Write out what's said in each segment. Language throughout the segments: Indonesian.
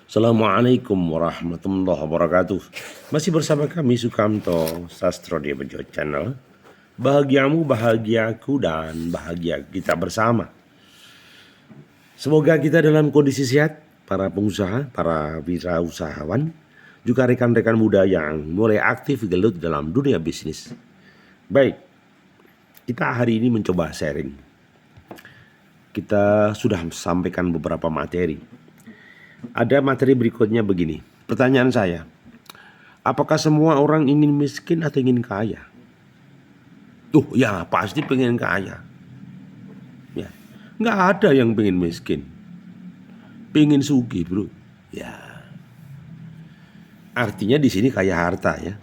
Assalamualaikum warahmatullahi wabarakatuh. Masih bersama kami Sukamto Sastro di Bejo Channel. Bahagiamu, bahagiaku, dan bahagia kita bersama. Semoga kita dalam kondisi sehat, para pengusaha, para wirausahawan, juga rekan-rekan muda yang mulai aktif gelut dalam dunia bisnis. Baik, kita hari ini mencoba sharing. Kita sudah sampaikan beberapa materi. Ada materi berikutnya begini. Pertanyaan saya, apakah semua orang ingin miskin atau ingin kaya? Ya pasti pengen kaya. Ya, nggak ada yang pengen miskin. Pengen sugih bro. Ya, artinya di sini kaya harta ya.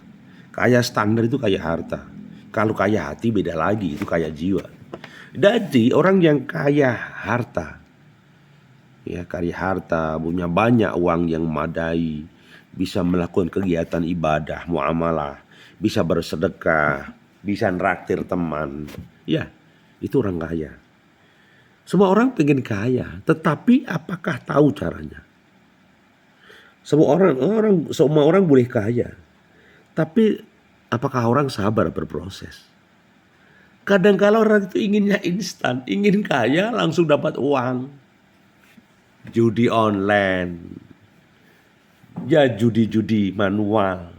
Kaya standar itu kaya harta. Kalau kaya hati beda lagi, itu kaya jiwa. Jadi orang yang kaya harta, ya kaya harta, punya banyak uang yang memadai, bisa melakukan kegiatan ibadah, muamalah, bisa bersedekah, bisa nraktir teman. Ya, itu orang kaya. Semua orang pengen kaya, tetapi apakah tahu caranya? Semua orang boleh kaya, tapi apakah orang sabar berproses? Kadang-kala orang itu inginnya instan, ingin kaya langsung dapat uang. Judi online, ya judi-judi manual.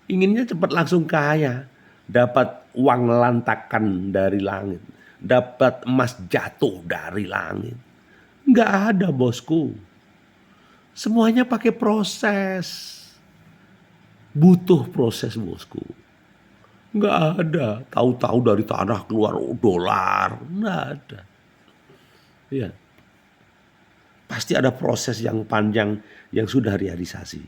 Inginnya cepat langsung kaya, dapat uang lantakan dari langit, dapat emas jatuh dari langit. Nggak ada bosku. Semuanya pakai proses. Butuh proses bosku. Nggak ada tahu-tahu dari tanah keluar dolar. Nggak ada. Ya. Pasti ada proses yang panjang yang sudah realisasi.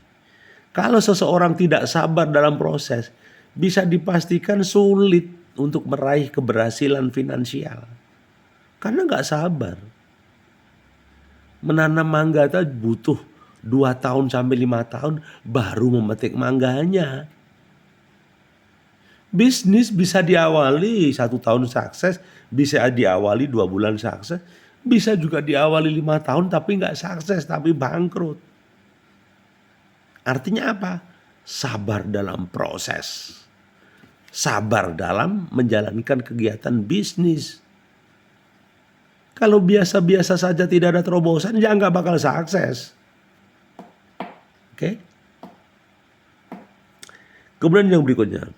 Kalau seseorang tidak sabar dalam proses, bisa dipastikan sulit untuk meraih keberhasilan finansial. Karena nggak sabar. Menanam mangga itu butuh 2 tahun sampai 5 tahun baru memetik mangganya. Bisnis bisa diawali 1 tahun sukses, bisa diawali 2 bulan sukses, bisa juga diawali 5 tahun tapi nggak sukses, tapi bangkrut. Artinya apa? Sabar dalam proses. Sabar dalam menjalankan kegiatan bisnis. Kalau biasa-biasa saja tidak ada terobosan, ya nggak bakal sukses. Oke? Kemudian yang berikutnya.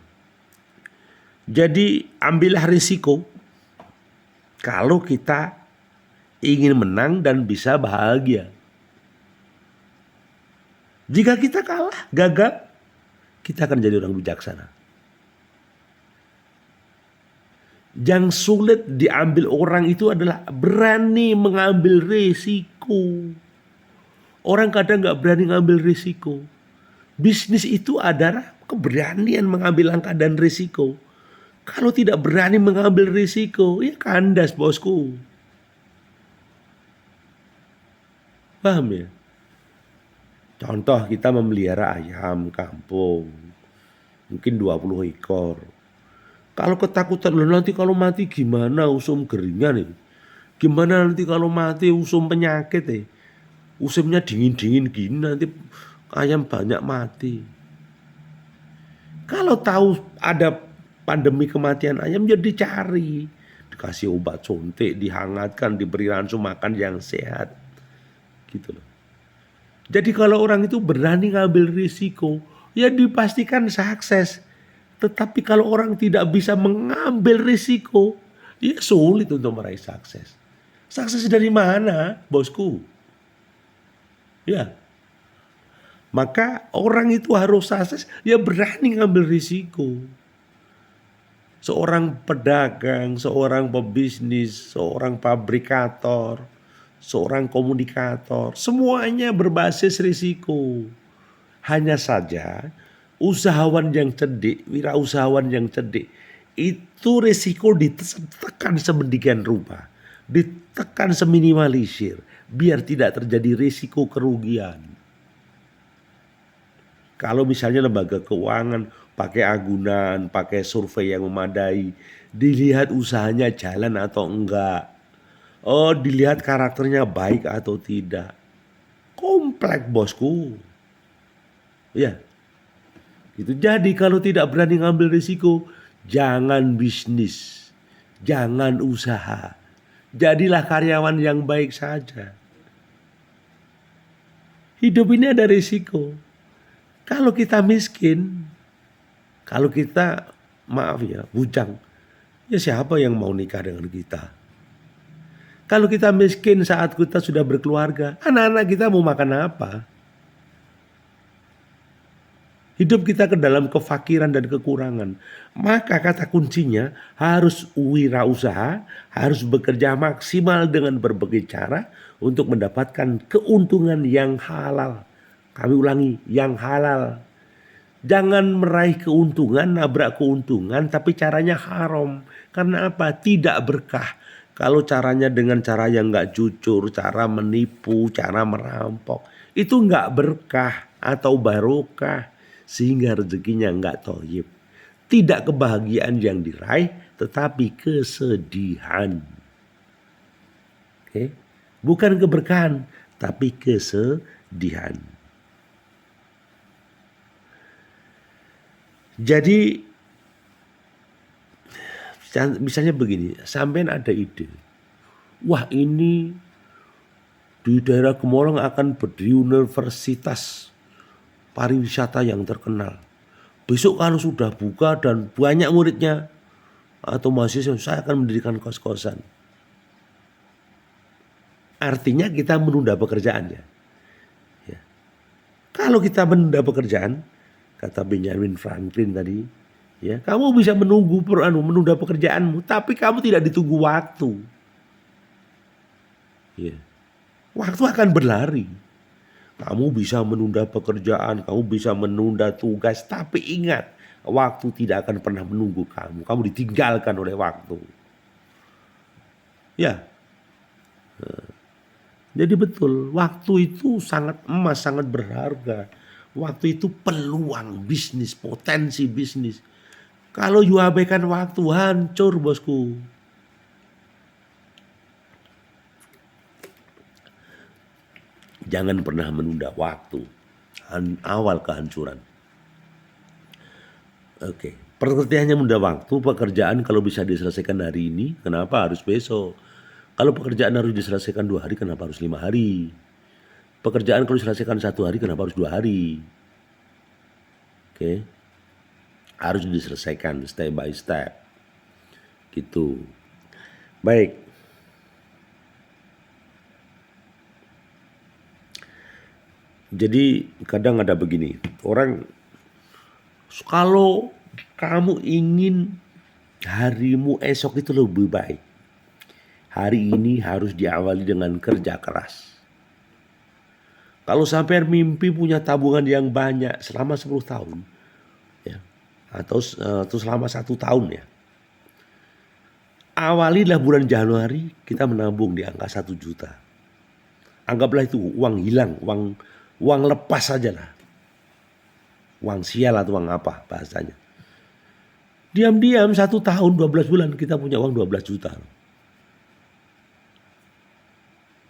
Jadi ambillah risiko kalau kita ingin menang dan bisa bahagia. Jika kita kalah, gagal, kita akan jadi orang bijaksana. Yang sulit diambil orang itu adalah berani mengambil risiko. Orang kadang nggak berani mengambil risiko. Bisnis itu adalah keberanian mengambil langkah dan risiko. Kalau tidak berani mengambil risiko, ya kandas bosku. Paham ya? Contoh kita memelihara ayam kampung. Mungkin 20 ekor. Kalau ketakutan, nanti kalau mati gimana usum geringan nih? Gimana nanti kalau mati usum penyakit nih? Usumnya dingin-dingin gini nanti ayam banyak mati. Kalau tahu ada pandemi kematian ayam ya dicari. Dikasih obat suntik, dihangatkan, diberi ransum makan yang sehat. Gitu loh. Jadi kalau orang itu berani ngambil risiko, ya dipastikan sukses. Tetapi kalau orang tidak bisa mengambil risiko, ya sulit untuk meraih sukses. Sukses dari mana, bosku? Ya. Maka orang itu harus sukses, ya berani ngambil risiko. Seorang pedagang, seorang pebisnis, seorang fabrikator, seorang komunikator, semuanya berbasis risiko. Hanya saja usahawan yang cerdik, wirausahawan yang cerdik, itu risiko ditekan sedemikian rupa, ditekan seminimalisir, biar tidak terjadi risiko kerugian. Kalau misalnya lembaga keuangan pakai agunan, pakai survei yang memadai, dilihat usahanya jalan atau enggak. Oh, dilihat karakternya baik atau tidak. Komplek bosku. Ya. Gitu. Jadi kalau tidak berani ngambil risiko, jangan bisnis. Jangan usaha. Jadilah karyawan yang baik saja. Hidup ini ada risiko. Kalau kita miskin, kalau kita maaf ya, bujang, ya siapa yang mau nikah dengan kita? Kalau kita miskin saat kita sudah berkeluarga, anak-anak kita mau makan apa? Hidup kita ke dalam kefakiran dan kekurangan. Maka kata kuncinya harus wirausaha, harus bekerja maksimal dengan berbagai cara untuk mendapatkan keuntungan yang halal. Kami ulangi, yang halal. Jangan meraih keuntungan, nabrak keuntungan, tapi caranya haram. Karena apa? Tidak berkah. Kalau caranya dengan cara yang nggak jujur, cara menipu, cara merampok, itu nggak berkah atau barokah, sehingga rezekinya nggak thoyyib. Tidak kebahagiaan yang diraih, tetapi kesedihan. Oke? Bukan keberkahan, tapi kesedihan. Jadi misalnya begini, sampean ada ide, wah ini di daerah Gemorong akan berdiri universitas pariwisata yang terkenal. Besok kalau sudah buka dan banyak muridnya atau mahasiswa, saya akan mendirikan kos-kosan. Artinya kita menunda pekerjaannya. Ya. Kalau kita menunda pekerjaan, kata Benjamin Franklin tadi, ya, kamu bisa menunda pekerjaanmu, tapi kamu tidak ditunggu waktu. Ya. Waktu akan berlari. Kamu bisa menunda pekerjaan, kamu bisa menunda tugas, tapi ingat, waktu tidak akan pernah menunggu kamu. Kamu ditinggalkan oleh waktu. Ya. Jadi betul, waktu itu sangat emas, sangat berharga. Waktu itu peluang bisnis, potensi bisnis. Kalau you abaikan waktu, hancur bosku. Jangan pernah menunda waktu. Awal kehancuran. Oke. Pengertiannya menunda waktu, pekerjaan kalau bisa diselesaikan hari ini, kenapa harus besok? Kalau pekerjaan harus diselesaikan 2 hari, kenapa harus 5 hari? Pekerjaan kalau diselesaikan 1 hari, kenapa harus 2 hari? Oke. Harus diselesaikan step by step. Gitu. Baik. Jadi kadang ada begini, orang kalau kamu ingin harimu esok itu lebih baik, hari ini harus diawali dengan kerja keras. Kalau sampai mimpi punya tabungan yang banyak selama 10 tahun, ya, atau selama 1 tahun ya, awalilah bulan Januari kita menabung di angka 1 juta. Anggaplah itu uang hilang, uang lepas saja lah. Uang sial atau uang apa bahasanya. Diam-diam 1 tahun 12 bulan kita punya uang 12 juta.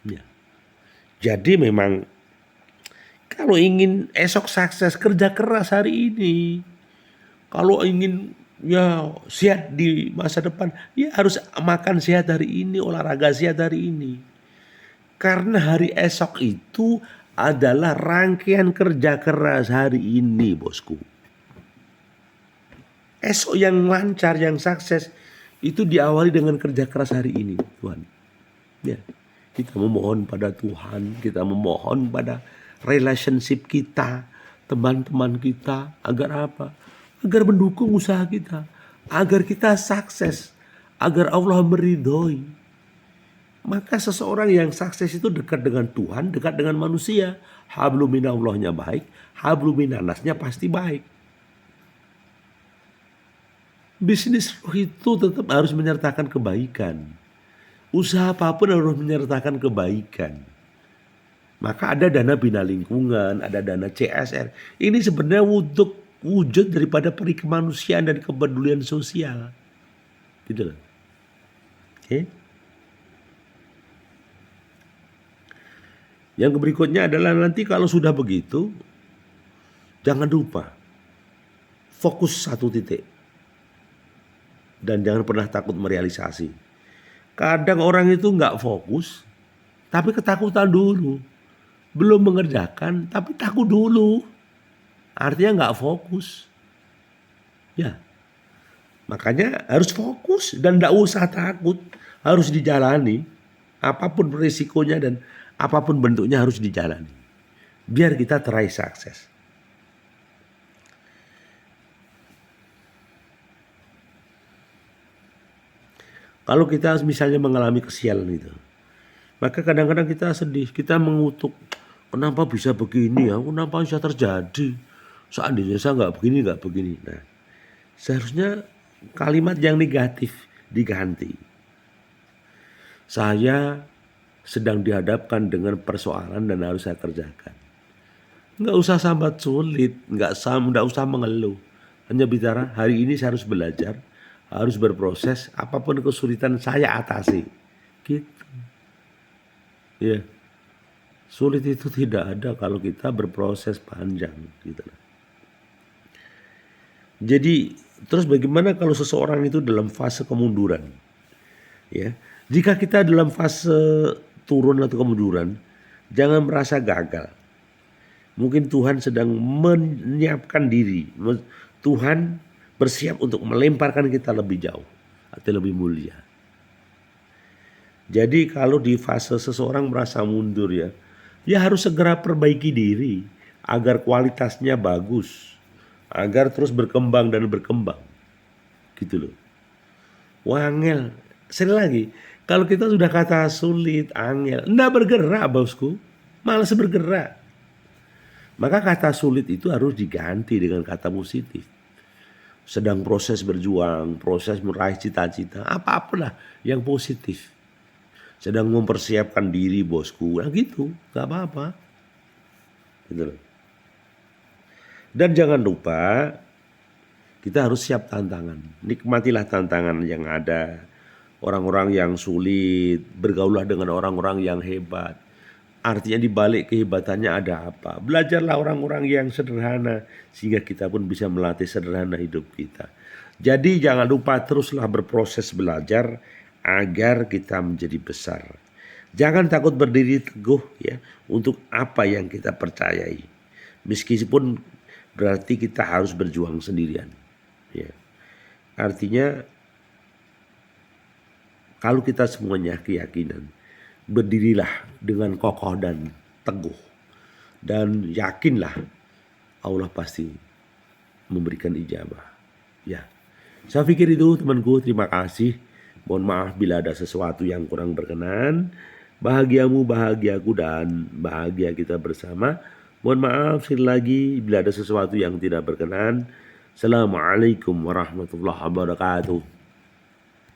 Ya. Jadi memang kalau ingin esok sukses, kerja keras hari ini. Kalau ingin ya sehat di masa depan, ya harus makan sehat hari ini, olahraga sehat hari ini. Karena hari esok itu adalah rangkaian kerja keras hari ini, bosku. Esok yang lancar, yang sukses itu diawali dengan kerja keras hari ini, Tuhan. Ya, kita memohon pada Tuhan, kita memohon pada relationship kita, teman-teman kita, agar apa? Agar mendukung usaha kita, agar kita sukses, agar Allah meridhoi. Maka seseorang yang sukses itu dekat dengan Tuhan, dekat dengan manusia. Hablum minallahnya baik, hablum minannasnya pasti baik. Bisnis itu tetap harus menyertakan kebaikan. Usaha apapun harus menyertakan kebaikan. Maka ada dana bina lingkungan, ada dana CSR. Ini sebenarnya wujud daripada perikemanusiaan dan kepedulian sosial. Gitu loh. Oke. Yang berikutnya adalah nanti kalau sudah begitu, jangan lupa fokus satu titik dan jangan pernah takut merealisasi. Kadang orang itu nggak fokus, tapi ketakutan dulu, belum mengerjakan, tapi takut dulu, artinya nggak fokus. Ya, makanya harus fokus dan nggak usah takut, harus dijalani, apapun risikonya dan apapun bentuknya harus dijalani, biar kita teraih sukses. Kalau kita misalnya mengalami kesialan itu, maka kadang-kadang kita sedih, kita mengutuk, kenapa bisa begini ya, kenapa bisa terjadi, seandainya saya nggak begini, nggak begini. Nah, seharusnya kalimat yang negatif diganti. Saya sedang dihadapkan dengan persoalan dan harus saya kerjakan. Nggak usah sambat sulit, nggak usah mengeluh. Hanya bicara, hari ini saya harus belajar, harus berproses, apapun kesulitan saya atasi. Gitu. Ya. Sulit itu tidak ada kalau kita berproses panjang gitu. Jadi terus bagaimana kalau seseorang itu dalam fase kemunduran? Ya. Jika kita dalam fase turun atau kemunduran, jangan merasa gagal. Mungkin Tuhan sedang menyiapkan diri. Tuhan bersiap untuk melemparkan kita lebih jauh atau lebih mulia. Jadi kalau di fase seseorang merasa mundur ya harus segera perbaiki diri agar kualitasnya bagus, agar terus berkembang dan berkembang. Gitu loh. Wangel. Sekali lagi, kalau kita sudah kata sulit, angel, enggak bergerak bosku, malas bergerak. Maka kata sulit itu harus diganti dengan kata positif. Sedang proses berjuang, proses meraih cita-cita, apa-apalah yang positif. Sedang mempersiapkan diri bosku, nah gitu, gak apa-apa. Gitu loh. Dan jangan lupa, kita harus siap tantangan. Nikmatilah tantangan yang ada. Orang-orang yang sulit, bergaulah dengan orang-orang yang hebat. Artinya di balik kehebatannya ada apa? Belajarlah orang-orang yang sederhana sehingga kita pun bisa melatih sederhana hidup kita. Jadi jangan lupa teruslah berproses belajar agar kita menjadi besar. Jangan takut berdiri teguh ya untuk apa yang kita percayai. Meskipun berarti kita harus berjuang sendirian. Ya. Artinya kalau kita semuanya keyakinan, berdirilah dengan kokoh dan teguh. Dan yakinlah Allah pasti memberikan ijabah. Ya, saya pikir itu temanku, terima kasih. Mohon maaf bila ada sesuatu yang kurang berkenan. Bahagiamu bahagiaku dan bahagia kita bersama. Mohon maaf sekali lagi bila ada sesuatu yang tidak berkenan. Assalamualaikum warahmatullahi wabarakatuh.